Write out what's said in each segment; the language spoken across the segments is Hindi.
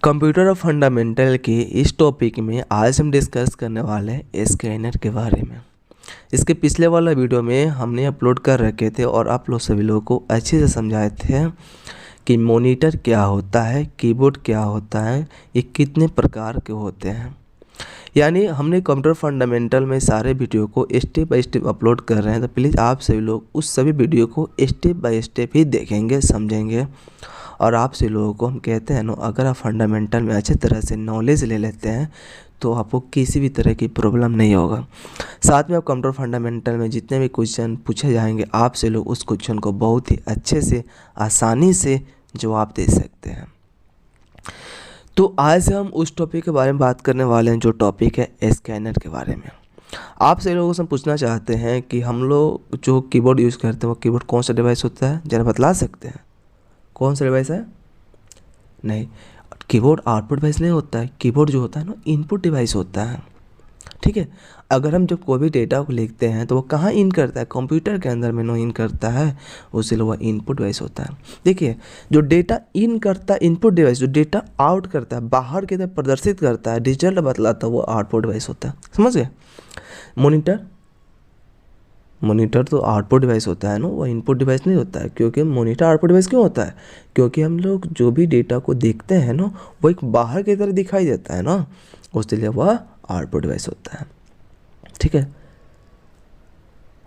कंप्यूटर और फंडामेंटल के इस टॉपिक में आज हम डिस्कस करने वाले हैं स्कैनर के बारे में। इसके पिछले वाला वीडियो में हमने अपलोड कर रखे थे और आप लोग सभी लोगों को अच्छे से समझाए थे कि मॉनिटर क्या होता है, कीबोर्ड क्या होता है, ये कितने प्रकार के होते हैं। यानी हमने कंप्यूटर फंडामेंटल में सारे वीडियो को स्टेप बाय स्टेप अपलोड कर रहे हैं, तो प्लीज़ आप सभी लोग उस सभी वीडियो को स्टेप बाय स्टेप ही देखेंगे, समझेंगे। और आप सभी लोगों को हम कहते हैं ना, अगर आप फंडामेंटल में अच्छे तरह से नॉलेज ले लेते हैं तो आपको किसी भी तरह की प्रॉब्लम नहीं होगा। साथ में आप कंप्यूटर फंडामेंटल में जितने भी क्वेश्चन पूछे जाएंगे, आप से लोग उस क्वेश्चन को बहुत ही अच्छे से आसानी से जवाब दे सकते हैं। तो आज हम उस टॉपिक के बारे में बात करने वाले हैं जो टॉपिक है स्कैनर के बारे में। आप सभी लोगों से हम पूछना चाहते हैं कि हम लोग जो कीबोर्ड यूज़ करते हैं वो कीबोर्ड कौन सा डिवाइस होता है, ज़रा बतला सकते हैं कौन सा डिवाइस है? नहीं, कीबोर्ड आउटपुट डिवाइस नहीं होता है। कीबोर्ड जो होता है ना, इनपुट डिवाइस होता है। ठीक है, अगर हम जब कोई भी डेटा को लिखते हैं तो वो कहाँ इन करता है? कंप्यूटर के अंदर में नो इन करता है, उसीलिए वह इनपुट डिवाइस होता है। देखिए, जो डेटा इन करता है इनपुट डिवाइस, जो डेटा आउट करता है, बाहर की तरफ प्रदर्शित करता है, रिजल्ट बतलाता है, वो आउटपुट डिवाइस होता है। समझ गए? मॉनिटर तो आउटपुट डिवाइस होता है ना, वो इनपुट डिवाइस नहीं होता है। क्योंकि मॉनिटर आउटपुट डिवाइस क्यों होता है? क्योंकि हम लोग जो भी डेटा को देखते हैं ना, वो एक बाहर की तरह दिखाई देता है ना, उसके लिए वह आउटपुट डिवाइस होता है। ठीक है।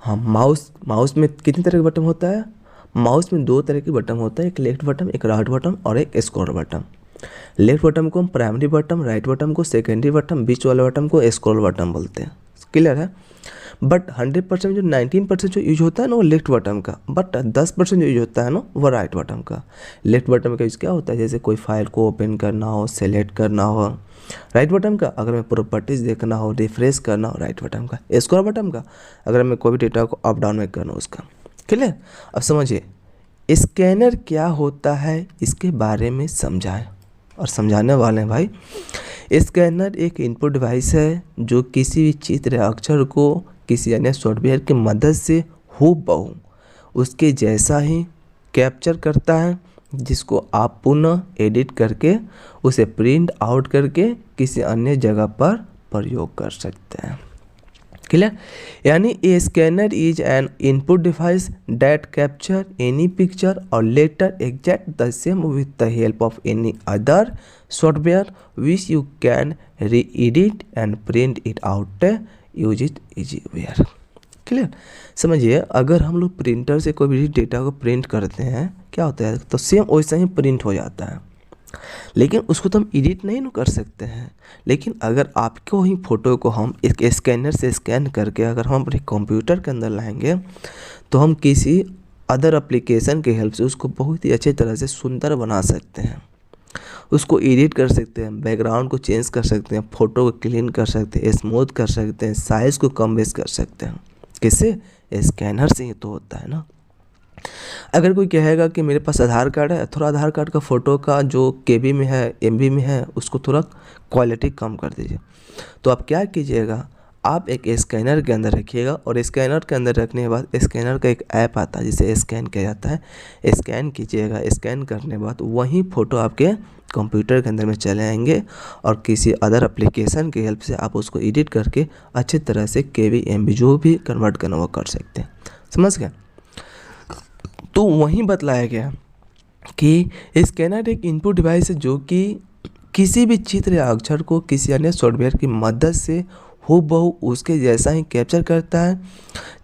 हाँ, माउस में कितनी तरह के बटन होता है? माउस में 2 तरह के बटन होता है, एक लेफ्ट बटन, एक राइट बटन और एक स्क्रॉल बटन। लेफ्ट बटन को हम प्राइमरी बटन, राइट बटन को सेकेंडरी बटन, बीच वाले बटन को स्क्रॉल बटन बोलते हैं। क्लियर है? बट 100% जो 19% जो यूज होता है ना वो लेफ्ट बटन का, बट 10% जो यूज होता है ना वो राइट बटन का। लेफ्ट बटन का यूज क्या होता है? जैसे कोई फाइल को ओपन करना हो, सेलेक्ट करना हो, राइट बटन का अगर मैं प्रॉपर्टीज़ देखना हो, रिफ्रेश करना हो, राइट बटन का। स्क्रॉल बटन का अगर मैं कोई भी डेटा को अप डाउन में करना हो, उसका। क्लियर? अब समझिए स्कैनर क्या होता है, इसके बारे में समझाएं और समझाने वाले हैं भाई। स्कैनर एक इनपुट डिवाइस है जो किसी भी चित्र या अक्षर को किसी अन्य सॉफ्टवेयर की मदद से हूबहू उसके जैसा ही कैप्चर करता है, जिसको आप पुनः एडिट करके उसे प्रिंट आउट करके किसी अन्य जगह पर प्रयोग कर सकते हैं। क्लियर? यानी a scanner is an input device that capture any picture or letter exact the same with the help of any other software which you can re edit and print it out use it anywhere. Clear? समझिए, अगर हम लोग प्रिंटर से कोई भी डेटा को प्रिंट करते हैं, क्या होता है? तो सेम वैसा ही प्रिंट हो जाता है, लेकिन उसको तो हम एडिट नहीं कर सकते हैं। लेकिन अगर आपको ही फ़ोटो को हम एक स्कैनर से स्कैन करके अगर हम अपने कंप्यूटर के अंदर लाएंगे तो हम किसी अदर एप्लीकेशन की हेल्प से उसको बहुत ही अच्छे तरह से सुंदर बना सकते हैं, उसको एडिट कर सकते हैं, बैकग्राउंड को चेंज कर सकते हैं, फ़ोटो को क्लीन कर सकते हैं, स्मूथ कर सकते हैं, साइज़ को कम बेस कर सकते हैं। किससे? स्कैनर से ही तो होता है ना। अगर कोई कहेगा कि मेरे पास आधार कार्ड है, थोड़ा आधार कार्ड का फ़ोटो का जो केबी में है, एमबी में है, उसको थोड़ा क्वालिटी कम कर दीजिए, तो आप क्या कीजिएगा? आप एक स्कैनर के अंदर रखिएगा और स्कैनर के अंदर रखने के बाद स्कैनर का एक ऐप आता है जिसे स्कैन किया जाता है, स्कैन कीजिएगा। स्कैन करने के बाद वही फ़ोटो आपके कंप्यूटर के अंदर में चले आएंगे और किसी अदर एप्लीकेशन की हेल्प से आप उसको एडिट करके अच्छी तरह से केबी एमबी जो भी कन्वर्ट करना वो कर सकते हैं। समझ गए? तो वहीं बतलाया गया कि स्कैनर एक इनपुट डिवाइस है जो कि किसी भी चित्र या अक्षर को किसी अन्य सॉफ्टवेयर की मदद से हूबहू उसके जैसा ही कैप्चर करता है,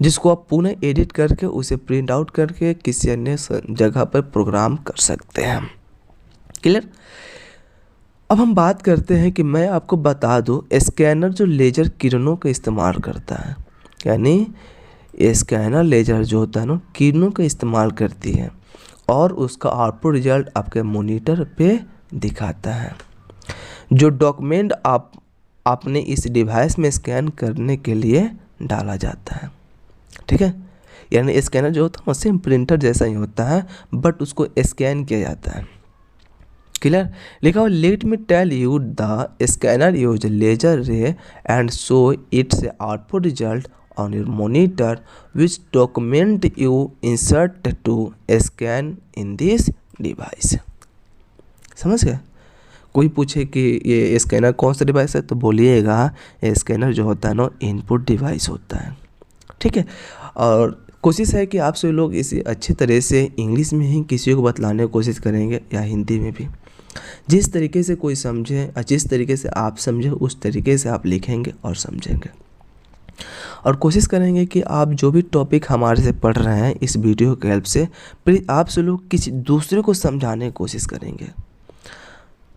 जिसको आप पुनः एडिट करके उसे प्रिंट आउट करके किसी अन्य जगह पर प्रोग्राम कर सकते हैं। क्लियर? अब हम बात करते हैं कि मैं आपको बता दूं, स्कैनर जो लेजर किरणों का इस्तेमाल करता है, यानी स्कैनर लेजर जो होता है ना, किरणों का इस्तेमाल करती है और उसका आउटपुट रिजल्ट आपके मॉनिटर पे दिखाता है। जो डॉक्यूमेंट आपने इस डिवाइस में स्कैन करने के लिए डाला जाता है। ठीक है? यानी स्कैनर जो होता है सेम प्रिंटर जैसा ही होता है, बट उसको स्कैन किया जाता है। क्लियर? लिखा हुआ, let me tell you the scanner use laser ray and show its output result on your monitor which document you insert to scan in this device। समझ गए? कोई पूछे कि ये स्कैनर कौन सा डिवाइस है तो बोलिएगा ये स्कैनर जो होता है ना इनपुट डिवाइस होता है, ठीक है। और कोशिश है कि आप सभी लोग इसे अच्छी तरह से इंग्लिश में ही किसी को बतलाने की कोशिश करेंगे या हिंदी में भी। जिस तरीके से कोई समझे और जिस तरीके से आप समझे उस तरीके से आप लिखेंगे और समझेंगे। और कोशिश करेंगे कि आप जो भी टॉपिक हमारे से पढ़ रहे हैं इस वीडियो की हेल्प से प्लीज़ आप सभी लोग किसी दूसरे को समझाने की कोशिश करेंगे,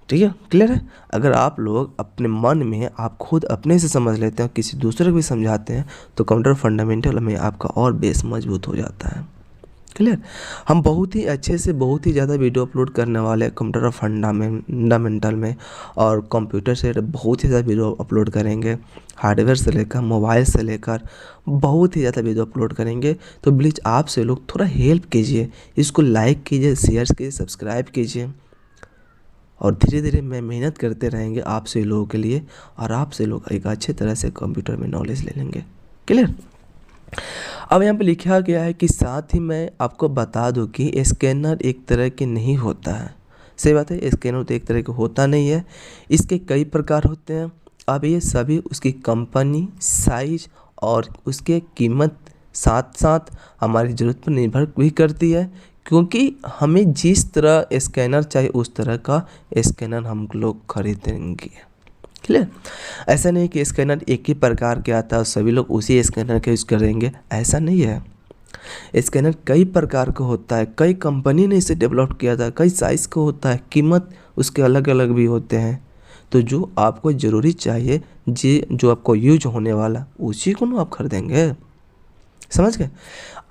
ठीक है, क्लियर है। अगर आप लोग अपने मन में आप खुद अपने से समझ लेते हैं किसी दूसरे को भी समझाते हैं तो कंप्यूटर फंडामेंटल में आपका और बेस मजबूत हो जाता है, क्लियर। हम बहुत ही अच्छे से बहुत ही ज़्यादा वीडियो अपलोड करने वाले हैं कंप्यूटर फंडामेंटल में, और कंप्यूटर से बहुत ही ज़्यादा वीडियो अपलोड करेंगे, हार्डवेयर से लेकर मोबाइल से लेकर बहुत ही ज़्यादा वीडियो अपलोड करेंगे। तो प्लीज़ आप से लोग थोड़ा हेल्प कीजिए, इसको लाइक कीजिए, शेयर कीजिए, सब्सक्राइब कीजिए, और धीरे धीरे मैं मेहनत करते रहेंगे आप से लोगों के लिए, और आप से लोग एक अच्छे तरह से कंप्यूटर में नॉलेज ले लेंगे, क्लियर। अब यहाँ पे लिखा गया है कि साथ ही मैं आपको बता दूं कि स्कैनर एक तरह के नहीं होता है। सही बात है, स्कैनर तो एक तरह का होता नहीं है, इसके कई प्रकार होते हैं। अब ये सभी उसकी कंपनी, साइज और उसके कीमत साथ साथ हमारी ज़रूरत पर निर्भर भी करती है, क्योंकि हमें जिस तरह स्कैनर चाहिए उस तरह का स्कैनर हम लोग खरीदेंगे, क्लियर। ऐसा नहीं कि स्कैनर एक ही प्रकार के आता है सभी लोग उसी स्कैनर का यूज़ करेंगे, ऐसा नहीं है। स्कैनर कई प्रकार का होता है, कई कंपनी ने इसे डेवलप किया था, कई साइज़ का होता है, कीमत उसके अलग अलग भी होते हैं। तो जो आपको ज़रूरी चाहिए जो आपको यूज होने वाला उसी को ना आप खरीदेंगे, समझ गए।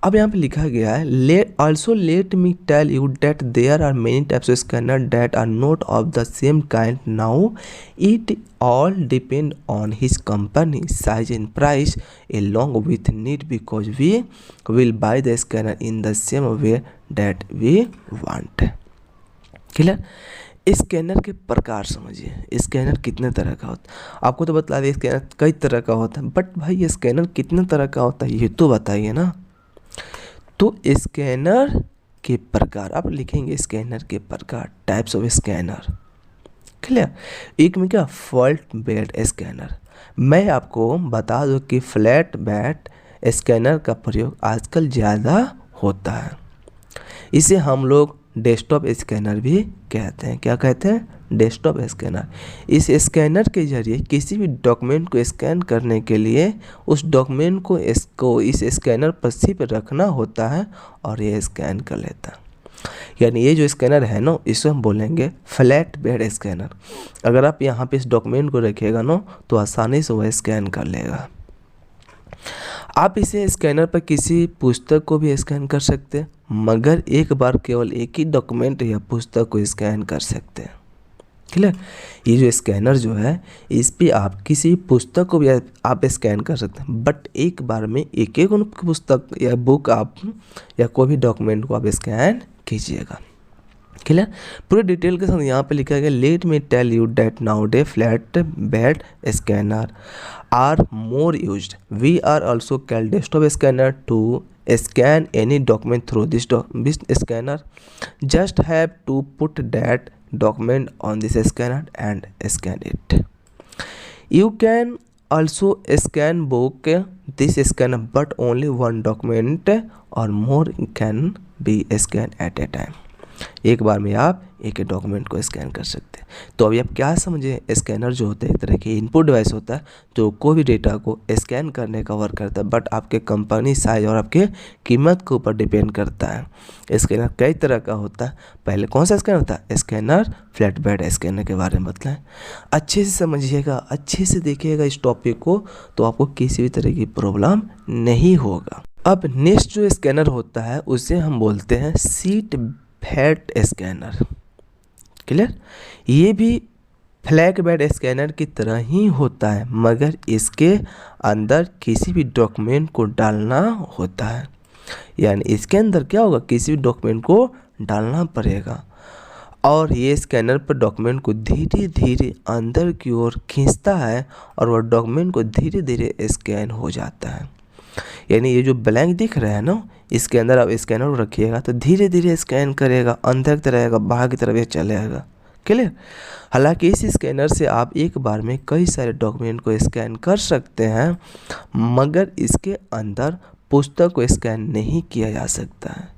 अब यहाँ पे लिखा गया है let me tell you that there are many types of scanner that are not of the same kind now it all depend on his company size and price along with need because we will buy the scanner in the same way that we want, clear. Scanner के प्रकार समझिए, स्कैनर कितने तरह का होता है। आपको तो बता दिया स्कैनर कई तरह का होता है, बट भाई ये स्कैनर कितने तरह का होता है ये तो बताइए ना। तो स्कैनर के प्रकार आप लिखेंगे, स्कैनर के प्रकार, टाइप्स ऑफ स्कैनर, क्लियर। एक में क्या, फ्लैट बेड स्कैनर। मैं आपको बता दूं कि फ्लैट बेड स्कैनर का प्रयोग आजकल ज़्यादा होता है। इसे हम लोग डेस्कटॉप स्कैनर भी कहते हैं। क्या कहते हैं? Desktop scanner. इस स्कैनर के जरिए किसी भी डॉक्यूमेंट को स्कैन करने के लिए उस डॉक्यूमेंट को इस स्कैनर पर सिर्फ रखना होता है और ये स्कैन कर लेता है। यानी ये जो स्कैनर है ना, इसे हम बोलेंगे फ्लैट बेड स्कैनर। अगर आप यहाँ पे इस डॉक्यूमेंट को रखिएगा ना तो आसानी से वह स्कैन कर लेगा। आप इसे स्कैनर पर किसी पुस्तक को भी स्कैन कर सकते हैं, मगर एक बार केवल एक ही डॉक्यूमेंट या पुस्तक को स्कैन कर सकते हैं, क्लियर। ये जो स्कैनर जो है इस पे आप किसी पुस्तक को भी आप स्कैन कर सकते हैं, बट एक बार में एक एक पुस्तक या बुक आप या कोई भी डॉक्यूमेंट को आप स्कैन कीजिएगा, क्लियर। पूरे डिटेल के साथ यहाँ पे लिखा गया, let me tell you that nowadays flat bed scanner are more used. We are also called desktop scanner to scan any document through this scanner. Just have to put that document on this scanner and scan it. You can also scan book this scanner, but only one document or more can be scanned at a time. एक बार में आप एक डॉक्यूमेंट को स्कैन कर सकते हैं। तो अभी आप क्या समझे, स्कैनर जो होता है एक तरह की इनपुट डिवाइस होता है जो कोई भी डेटा को स्कैन करने का वर्क करता है, बट आपके कंपनी साइज और आपके कीमत के ऊपर डिपेंड करता है। स्कैनर कई तरह का होता है। पहले कौन सा स्कैनर होता है? स्कैनर फ्लैट बेड स्कैनर के बारे में बताएं। अच्छे से समझिएगा, अच्छे से देखिएगा इस टॉपिक को, तो आपको किसी भी तरह की प्रॉब्लम नहीं होगा। अब नेक्स्ट जो स्कैनर होता है उसे हम बोलते हैं सीट फैट स्कैनर, क्लियर। ये भी फ्लैट बेड स्कैनर की तरह ही होता है, मगर इसके अंदर किसी भी डॉक्यूमेंट को डालना होता है। यानी इसके अंदर क्या होगा, किसी भी डॉक्यूमेंट को डालना पड़ेगा और ये स्कैनर पर डॉक्यूमेंट को धीरे धीरे अंदर की ओर खींचता है और वह डॉक्यूमेंट को धीरे धीरे स्कैन हो जाता है। यानी ये जो ब्लैंक दिख रहा है ना, इसके अंदर आप स्कैनर रखिएगा तो धीरे धीरे स्कैन करेगा, अंदर की तरफ रहेगा, बाहर की तरफ ये चलेगा, क्लियर। हालांकि इस स्कैनर से आप एक बार में कई सारे डॉक्यूमेंट को स्कैन कर सकते हैं, मगर इसके अंदर पुस्तक को स्कैन नहीं किया जा सकता है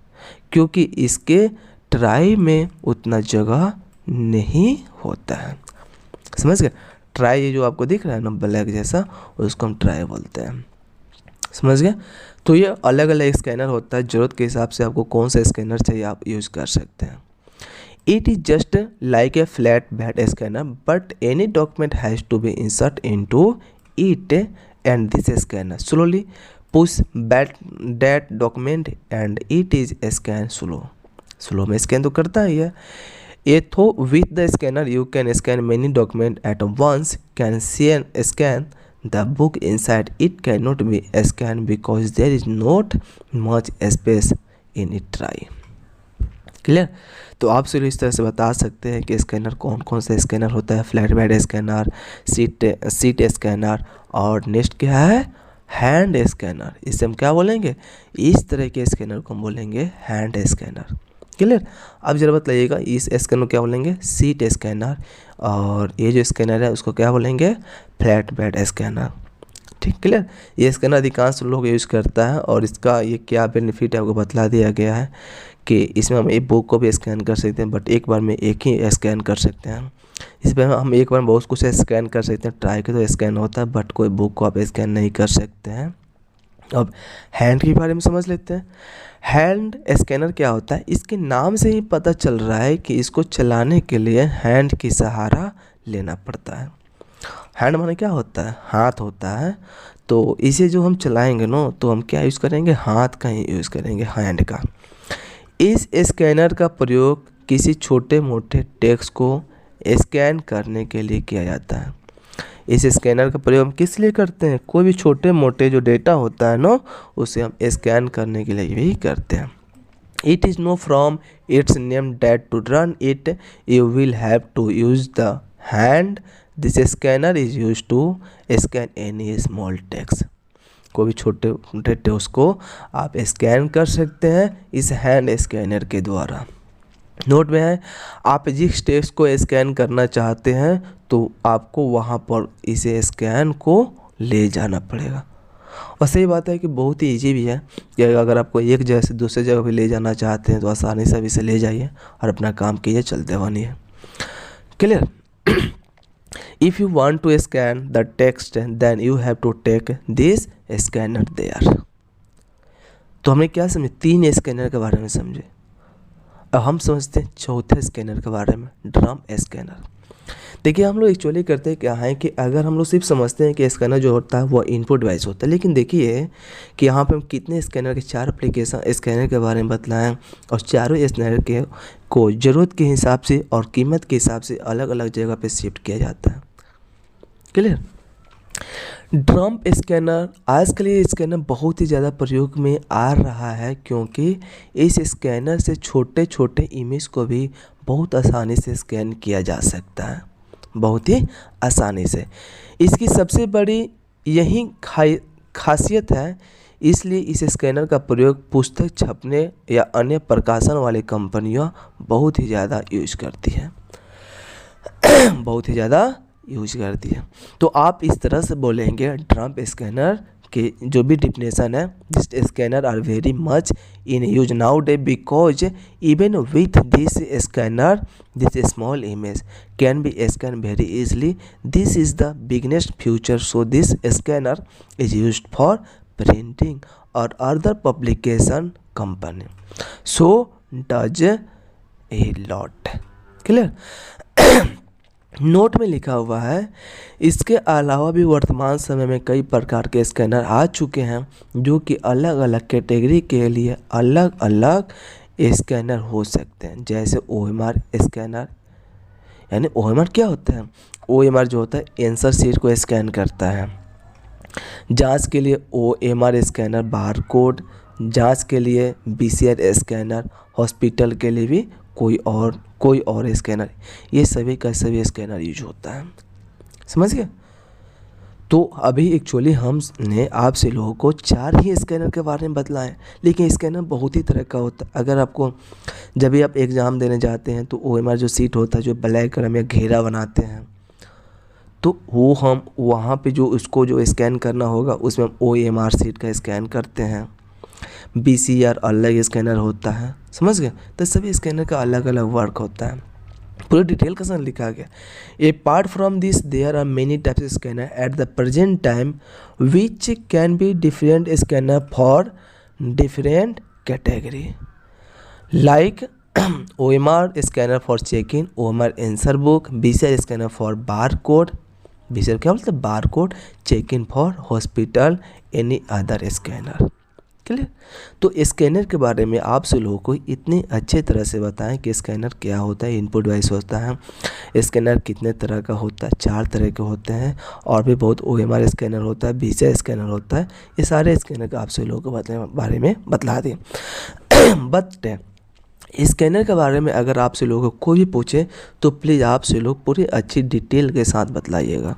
क्योंकि इसके ड्राइव में उतना जगह नहीं होता है। समझ गए। ड्राइव ये जो आपको दिख रहा है ना ब्लैक जैसा, उसको हम ड्राइव बोलते हैं। समझ गए। तो ये अलग अलग स्कैनर होता है, ज़रूरत के हिसाब से आपको कौन सा स्कैनर चाहिए आप यूज़ कर सकते हैं। It is just like a flat bed scanner, but any document has to be inserted into it, and this scanner slowly push back that document and it is scan slow में स्कैन तो करता ही है। Though with the scanner you can scan many documents at once, can scan the book inside it cannot be scanned because there is not much space in it drive। Clear. तो आप सिर्फ इस तरह से बता सकते हैं कि स्कैनर कौन कौन सा स्कैनर होता है, flat bed scanner, seat scanner, और नेक्स्ट क्या है, हैंड स्कैनर। इसे हम क्या बोलेंगे, इस तरह के स्कैनर को हम बोलेंगे हैंड स्कैनर। क्लियर। अब जरा बताइएगा इस स्कैनर को क्या बोलेंगे, सीट स्कैनर, और ये जो स्कैनर है उसको क्या बोलेंगे, फ्लैट बेड स्कैनर। ठीक, क्लियर। ये स्कैनर अधिकांश लोग यूज़ करता है और इसका ये क्या बेनिफिट है आपको बतला दिया गया है कि इसमें हम एक बुक को भी स्कैन कर सकते हैं, बट एक बार में एक ही स्कैन कर सकते हैं। इस पर हम एक बार में बहुत कुछ स्कैन कर सकते हैं, ट्राई के तो स्कैन होता है, बट कोई बुक को आप स्कैन नहीं कर सकते हैं। अब हैंड के बारे में समझ लेते हैं। हैंड स्कैनर क्या होता है, इसके नाम से ही पता चल रहा है कि इसको चलाने के लिए हैंड की सहारा लेना पड़ता है। हैंड माने क्या होता है, हाथ होता है। तो इसे जो हम चलाएंगे ना, तो हम क्या यूज़ करेंगे, हाथ का ही यूज़ करेंगे, हैंड का। इस स्कैनर का प्रयोग किसी छोटे मोटे टेक्स्ट को स्कैन करने के लिए किया जाता है। इस स्कैनर का प्रयोग हम किस लिए करते हैं, कोई भी छोटे मोटे जो डेटा होता है ना, उसे हम स्कैन करने के लिए भी करते हैं। It is no from its name that to run it you will have to use the hand. This scanner is used to scan any small text. कोई भी छोटे मोटे टेक्स्ट को आप स्कैन कर सकते हैं इस हैंड स्कैनर के द्वारा। नोट में है, आप जिस टेक्स्ट को स्कैन करना चाहते हैं तो आपको वहाँ पर इसे स्कैन को ले जाना पड़ेगा। और सही बात है कि बहुत ही ईजी भी है कि अगर आपको एक जगह से दूसरे जगह पे ले जाना चाहते हैं तो आसानी से इसे ले जाइए और अपना काम कीजिए, चलते बनिए। Clear. If you want to scan the text then you have to take this scanner there। तो हमने क्या समझे, 3 स्कैनर के बारे में समझे। अब हम समझते हैं चौथे स्कैनर के बारे में, ड्रम स्कैनर। देखिए हम लोग एक्चुअली करते हैं क्या है कि अगर हम लोग सिर्फ समझते हैं कि स्कैनर जो होता है वो इनपुट डिवाइस होता है, लेकिन देखिए कि यहाँ पे हम कितने स्कैनर के 4 एप्लीकेशन स्कैनर के बारे में बतलाएं और चारों स्कैनर के को ज़रूरत के हिसाब से और कीमत के हिसाब से अलग अलग जगह पे शिफ्ट किया जाता है। क्लियर। ड्रम स्कैनर आजकल ये स्कैनर बहुत ही ज़्यादा प्रयोग में आ रहा है क्योंकि इस स्कैनर से छोटे छोटे इमेज को भी बहुत आसानी से स्कैन किया जा सकता है, बहुत ही आसानी से। इसकी सबसे बड़ी यही खासियत है, इसलिए इस स्कैनर का प्रयोग पुस्तक छपने या अन्य प्रकाशन वाली कंपनियां बहुत ही ज़्यादा यूज करती हैं बहुत ही ज़्यादा यूज करती है। तो आप इस तरह से बोलेंगे ड्रम स्कैनर के जो भी डिफिनेशन है, this scanner are very much in use now day because even with this scanner this small image can be scan very easily. This is the biggest future, so this scanner is use for printing or other publication company, so does a lot. Clear. Note में लिखा हुआ है, इसके अलावा भी वर्तमान समय में कई प्रकार के स्कैनर आ चुके हैं जो कि अलग अलग कैटेगरी के लिए अलग अलग स्कैनर हो सकते हैं। जैसे OMR स्कैनर, यानी OMR क्या होता है, OMR जो होता है आंसर शीट को स्कैन करता है। जांच के लिए OMR स्कैनर, बारकोड जांच के लिए BCR स्कैनर, हॉस्पिटल के लिए भी कोई और स्कैनर, ये सभी का सभी स्कैनर यूज होता है। समझ गए। तो अभी एक्चुअली हमने आपसे लोगों को 4 ही स्कैनर के बारे में बतलाएं, लेकिन स्कैनर बहुत ही तरह का होता है। अगर आपको जब भी आप एग्ज़ाम देने जाते हैं तो OMR जो सीट होता है, जो ब्लैक कलर में घेरा बनाते हैं, तो वो हम वहाँ पे जो उसको जो स्कैन करना होगा उसमें हम OMR सीट का स्कैन करते हैं। BCR अलग स्कैनर होता है, समझ गए। तो सभी स्कैनर का अलग अलग वर्क होता है, पूरी डिटेल का साथ लिखा गया। Apart from this there are many types scanner at the present time which can be different scanner for different category like OMR scanner for check in, OMR answer book, BCR scanner for bar code, BCR क्या बोलते हैं bar code, check in for hospital, any other scanner. Clear. तो स्कैनर के बारे में आप से लोगों को इतने अच्छे तरह से बताएं कि स्कैनर क्या होता है, इनपुट डिवाइस होता है, स्कैनर कितने तरह का होता है, 4 तरह के होते हैं, और भी बहुत OMR स्कैनर होता है, BCR स्कैनर होता है। ये सारे स्कैनर का आप से लोगों को बारे में बतला दें। बट स्कैनर के बारे में अगर आपसे लोगों को कोई भी पूछे तो प्लीज़ आपसे लोग पूरी अच्छी डिटेल के साथ बतलाइएगा।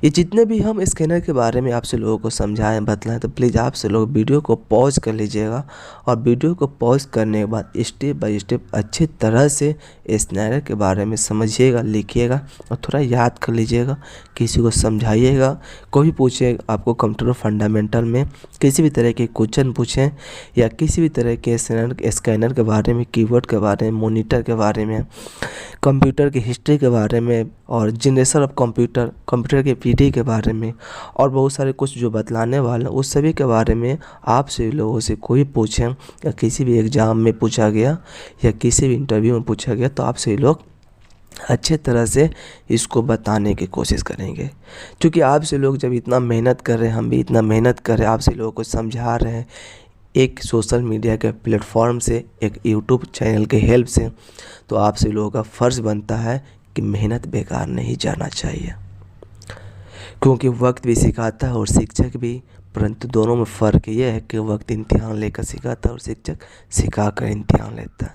ये जितने भी हम स्कैनर के बारे में आपसे लोगों को समझाएं बतलाएं, तो प्लीज़ आपसे लोग वीडियो को पॉज कर लीजिएगा, और वीडियो को पॉज करने के बाद स्टेप बाय स्टेप अच्छी तरह से स्कैनर के बारे में समझिएगा, लिखिएगा और थोड़ा याद कर लीजिएगा, किसी को समझाइएगा। कोई भी पूछे आपको कंप्यूटर फंडामेंटल में किसी भी तरह के क्वेश्चन पूछें या किसी भी तरह के स्कैनर के बारे में, कीबोर्ड के बारे में, मॉनिटर के बारे में, कंप्यूटर की हिस्ट्री के बारे में, और जनरेशन ऑफ कंप्यूटर के PD के बारे में, और बहुत सारे कुछ जो बतलाने वाले हैं उस सभी के बारे में आपसे लोगों से कोई पूछें या किसी भी एग्ज़ाम में पूछा गया या किसी भी इंटरव्यू में पूछा गया, तो आपसे लोग अच्छे तरह से इसको बताने की कोशिश करेंगे। क्योंकि आपसे लोग जब इतना मेहनत कर रहे हैं, हम भी इतना मेहनत कर रहे हैं, आपसे लोगों को समझा रहे हैं एक सोशल मीडिया के प्लेटफॉर्म से, एक यूट्यूब चैनल के हेल्प से, तो आपसे लोगों का फ़र्ज़ बनता है कि मेहनत बेकार नहीं जाना चाहिए। क्योंकि वक्त भी सिखाता है और शिक्षक भी, परंतु दोनों में फ़र्क ये है कि वक्त इम्तिहान लेकर सिखाता है और शिक्षक सिखा कर इम्तिहान लेता है।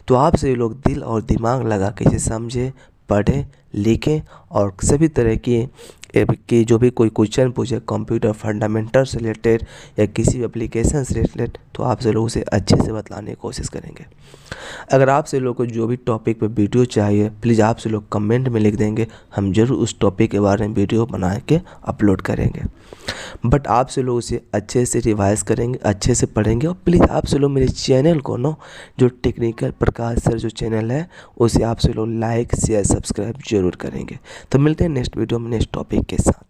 तो आपसे लोग दिल और दिमाग लगा के इसे समझें, पढ़ें, लिखें, और सभी तरह की जो भी कोई क्वेश्चन पूछे कंप्यूटर फंडामेंटल से रिलेटेड या किसी भी एप्लीकेशन से रिलेटेड, तो आपसे लोगों से अच्छे से बतलाने की कोशिश करेंगे। अगर आपसे लोगों को जो भी टॉपिक पे वीडियो चाहिए, प्लीज़ आपसे लोग कमेंट में लिख देंगे, हम जरूर उस टॉपिक के बारे में वीडियो बना के अपलोड करेंगे। बट आपसे लोग उसे अच्छे से रिवाइज करेंगे, अच्छे से पढ़ेंगे, और प्लीज़ आपसे लोग मेरे चैनल को जो टेक्निकल प्रकाश सर जो चैनल है उसे आपसे लोग लाइक शेयर सब्सक्राइब जरूर करेंगे। तो मिलते हैं नेक्स्ट वीडियो में नेक्स्ट टॉपिक के साथ।